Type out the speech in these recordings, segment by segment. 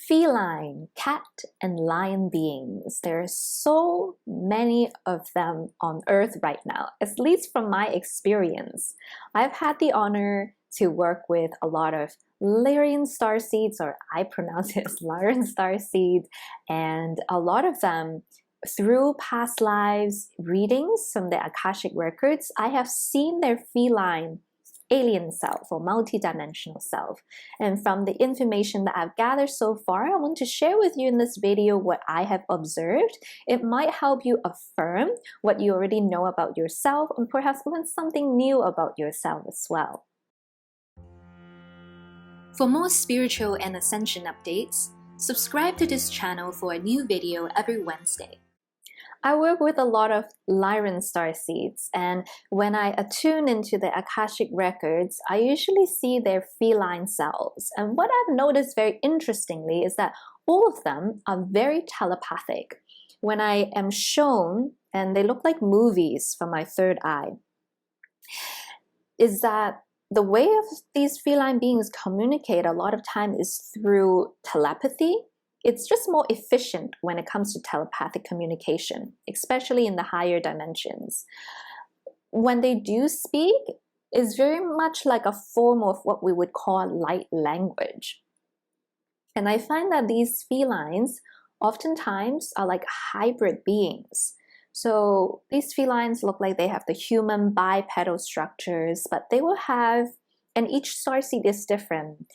Feline, cat and lion beings. There are so many of them on Earth right now, at least from my experience. I've had the honor to work with a lot of Lyrian starseeds, or I pronounce it as Lyrian starseeds, and a lot of them through past lives readings from the akashic records, I have seen their feline alien self or multidimensional self. And from the information that I've gathered so far, I want to share with you in this video what I have observed. It might help you affirm what you already know about yourself and perhaps learn something new about yourself as well. For more spiritual and ascension updates, subscribe to this channel for a new video every Wednesday. I work with a lot of Lyran starseeds, and when I attune into the akashic records, I usually see their feline selves. And what I've noticed very interestingly is that all of them are very telepathic. When I am shown, and they look like movies from my third eye, is that the way of these feline beings communicate a lot of time is through telepathy. It's just more efficient when it comes to telepathic communication, especially in the higher dimensions. When they do speak, it's very much like a form of what we would call light language. And I find that these felines oftentimes are like hybrid beings. So these felines look like they have the human bipedal structures, but they will have, and each starseed is different.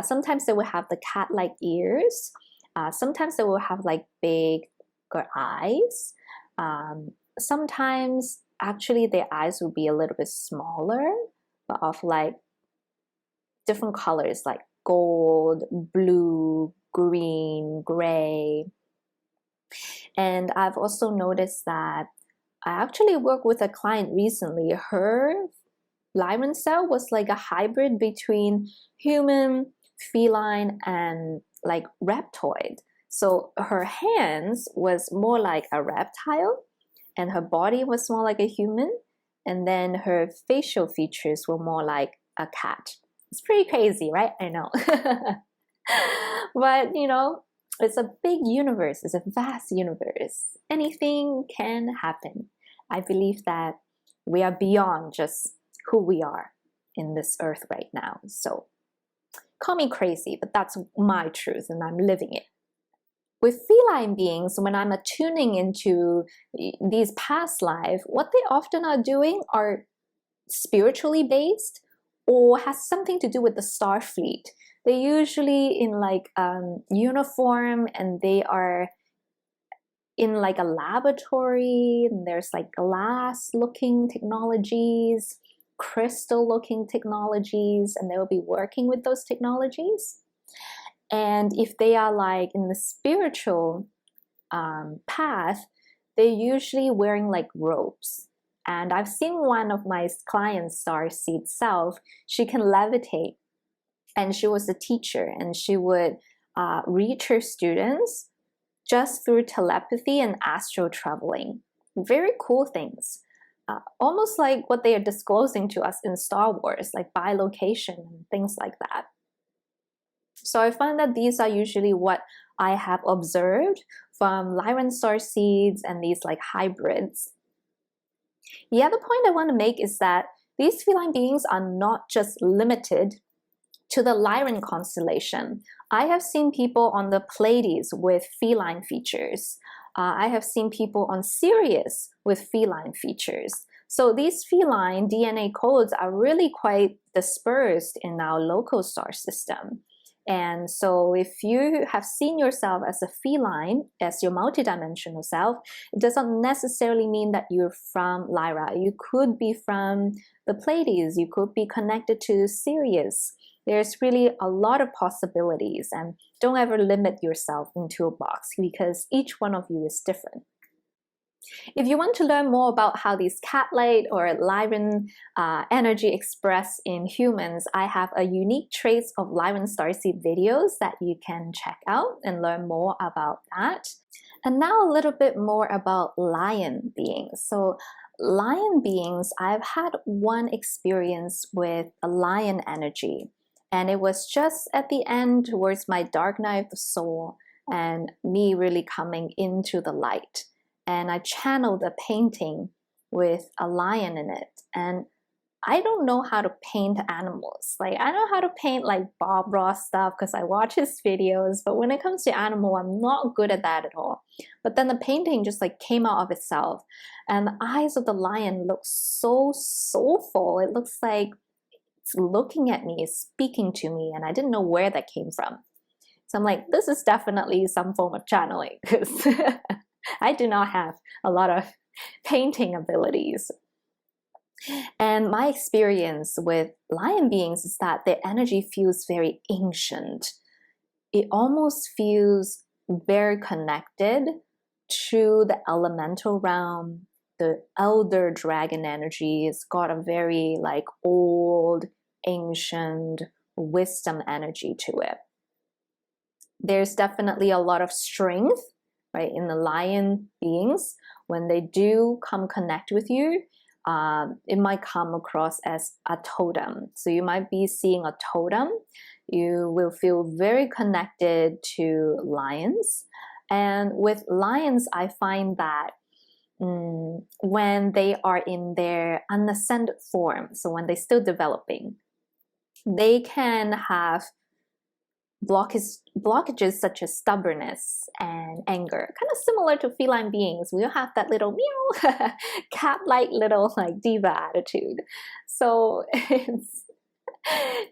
Sometimes they will have the cat-like ears. Sometimes they will have like bigger eyes. Sometimes actually their eyes will be a little bit smaller, but of like different colors like gold, blue, green, gray. And I've also noticed that I actually worked with a client recently. Her Lyran cell was like a hybrid between human, feline, and like reptoid. So her hands was more like a reptile and her body was more like a human, and then her facial features were more like a cat. It's pretty crazy, right? I know. But you know, it's a big universe, it's a vast universe. Anything can happen. I believe that we are beyond just who we are in this earth right now. So call me crazy, but that's my truth and I'm living it. With feline beings, when I'm attuning into these past lives, what they often are doing are spiritually based or has something to do with the star fleet. They're usually in like uniform, and they are in like a laboratory, and there's like glass looking technologies, crystal looking technologies, and they'll be working with those technologies. And if they are like in the spiritual path, they're usually wearing like robes. And I've seen one of my clients, Starseed Self, she can levitate, and she was a teacher, and she would reach her students just through telepathy and astral traveling. Very cool things. Almost like what they are disclosing to us in Star Wars, like bilocation and things like that. So I find that these are usually what I have observed from Lyran starseeds and these like hybrids. The other point I want to make is that these feline beings are not just limited to the Lyran constellation. I have seen people on the Pleiades with feline features. I have seen people on Sirius with feline features. So these feline DNA codes are really quite dispersed in our local star system. And so if you have seen yourself as a feline, as your multidimensional self, it doesn't necessarily mean that you're from Lyra. You could be from the Pleiades, you could be connected to Sirius. There's really a lot of possibilities, and don't ever limit yourself into a box because each one of you is different. If you want to learn more about how these cat-like or Lyran energy express in humans, I have a unique traits of Lyran starseed videos that you can check out and learn more about that. And now a little bit more about lion beings. So lion beings, I've had one experience with a lion energy. And it was just at the end towards my dark night of the soul and me really coming into the light. And I channeled a painting with a lion in it. And I don't know how to paint animals. Like, I know how to paint like Bob Ross stuff because I watch his videos, but when it comes to animal, I'm not good at that at all. But then the painting just like came out of itself, and the eyes of the lion look so soulful. It looks like it's looking at me, it's speaking to me, and I didn't know where that came from. So I'm like, this is definitely some form of channeling, because I do not have a lot of painting abilities. And my experience with lion beings is that their energy feels very ancient. It almost feels very connected to the elemental realm. The elder dragon energy has got a very like old, ancient wisdom energy to it. There's definitely a lot of strength, right, in the lion beings. When they do come connect with you, it might come across as a totem. So you might be seeing a totem. You will feel very connected to lions. And with lions, I find that when they are in their unascended form, so when they're still developing, they can have blockages such as stubbornness and anger, kind of similar to feline beings. We have that little meow, cat-like little like diva attitude. So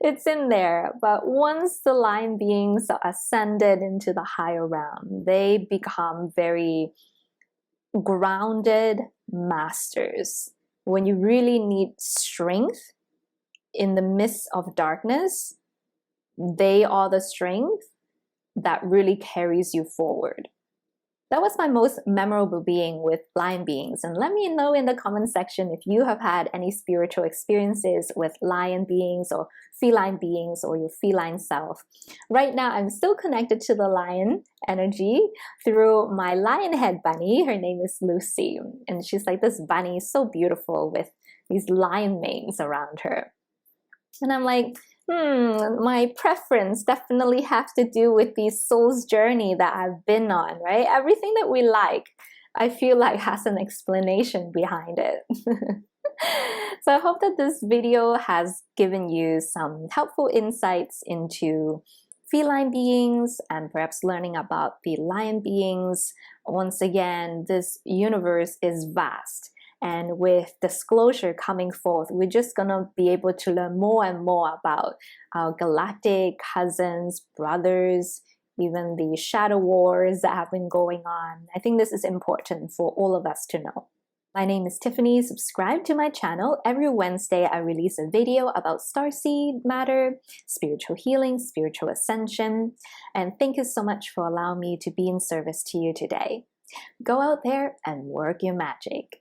it's in there. But once the lion beings are ascended into the higher realm, they become very grounded masters. When you really need strength in the midst of darkness, they are the strength that really carries you forward. That was my most memorable being with lion beings. And let me know in the comment section if you have had any spiritual experiences with lion beings or feline beings or your feline self. Right now, I'm still connected to the lion energy through my lion head bunny. Her name is Lucy. And she's like this bunny, so beautiful with these lion manes around her. And I'm like, my preference definitely have to do with the soul's journey that I've been on, right? Everything that we like, I feel like has an explanation behind it. So I hope that this video has given you some helpful insights into feline beings and perhaps learning about the lion beings. Once again, this universe is vast. And with disclosure coming forth, we're just gonna be able to learn more and more about our galactic cousins, brothers, even the shadow wars that have been going on. I think this is important for all of us to know. My name is Tiffany. Subscribe to my channel. Every Wednesday, I release a video about starseed matter, spiritual healing, spiritual ascension. And thank you so much for allowing me to be in service to you today. Go out there and work your magic.